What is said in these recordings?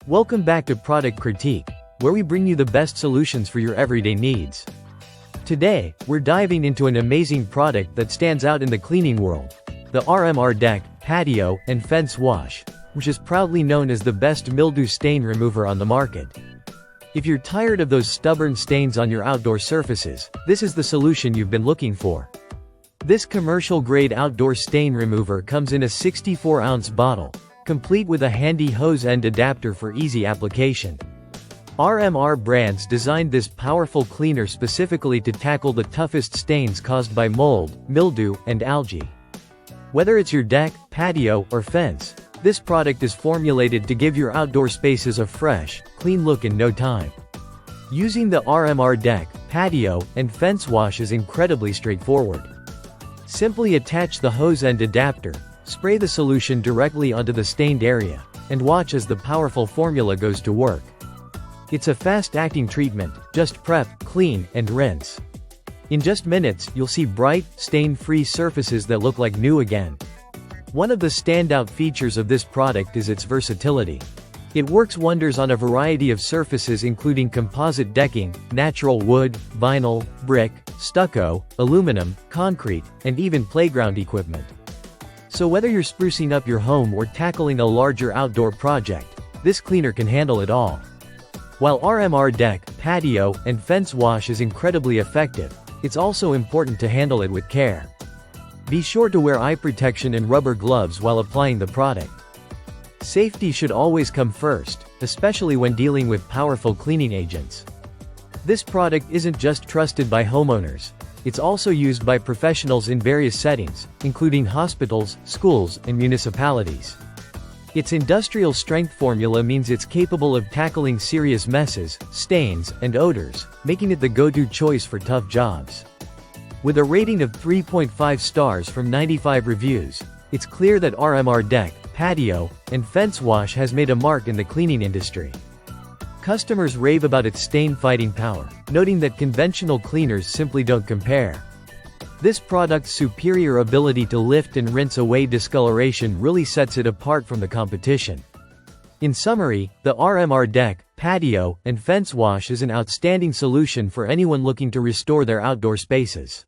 Welcome back to Product Critique, where we bring you the best solutions for your everyday needs. Today, we're diving into an amazing product that stands out in the cleaning world: the RMR deck, patio, and fence wash, which is proudly known as the best mildew stain remover on the market. If you're tired of those stubborn stains on your outdoor surfaces, this is the solution you've been looking for. This commercial-grade outdoor stain remover comes in a 64-ounce bottle, complete with a handy hose end adapter for easy application. RMR brands designed this powerful cleaner specifically to tackle the toughest stains caused by mold, mildew, and algae. Whether it's your deck, patio, or fence, this product is formulated to give your outdoor spaces a fresh, clean look in no time. Using the RMR deck, patio, and fence wash is incredibly straightforward. Simply attach the hose end adapter, spray the solution directly onto the stained area, and watch as the powerful formula goes to work. It's a fast-acting treatment, just prep, clean, and rinse. In just minutes, you'll see bright, stain-free surfaces that look like new again. One of the standout features of this product is its versatility. It works wonders on a variety of surfaces including composite decking, natural wood, vinyl, brick, stucco, aluminum, concrete, and even playground equipment. So whether you're sprucing up your home or tackling a larger outdoor project, this cleaner can handle it all. While RMR deck, patio, and fence wash is incredibly effective, it's also important to handle it with care. Be sure to wear eye protection and rubber gloves while applying the product. Safety should always come first, especially when dealing with powerful cleaning agents. This product isn't just trusted by homeowners. It's also used by professionals in various settings, including hospitals, schools, and municipalities. Its industrial strength formula means it's capable of tackling serious messes, stains, and odors, making it the go-to choice for tough jobs. With a rating of 3.5 stars from 95 reviews, it's clear that RMR deck, patio, and fence wash has made a mark in the cleaning industry. Customers rave about its stain-fighting power, noting that conventional cleaners simply don't compare. This product's superior ability to lift and rinse away discoloration really sets it apart from the competition. In summary, the RMR deck, patio, and fence wash is an outstanding solution for anyone looking to restore their outdoor spaces.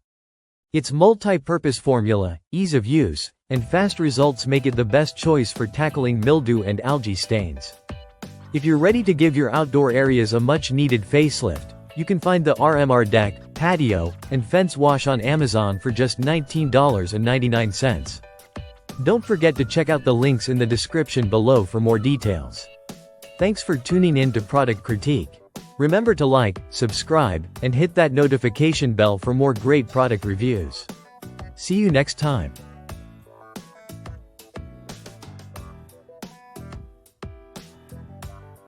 Its multi-purpose formula, ease of use, and fast results make it the best choice for tackling mildew and algae stains. If you're ready to give your outdoor areas a much-needed facelift, you can find the RMR deck, patio, and fence wash on Amazon for just $19.99. Don't forget to check out the links in the description below for more details. Thanks for tuning in to Product Critique. Remember to like, subscribe, and hit that notification bell for more great product reviews. See you next time.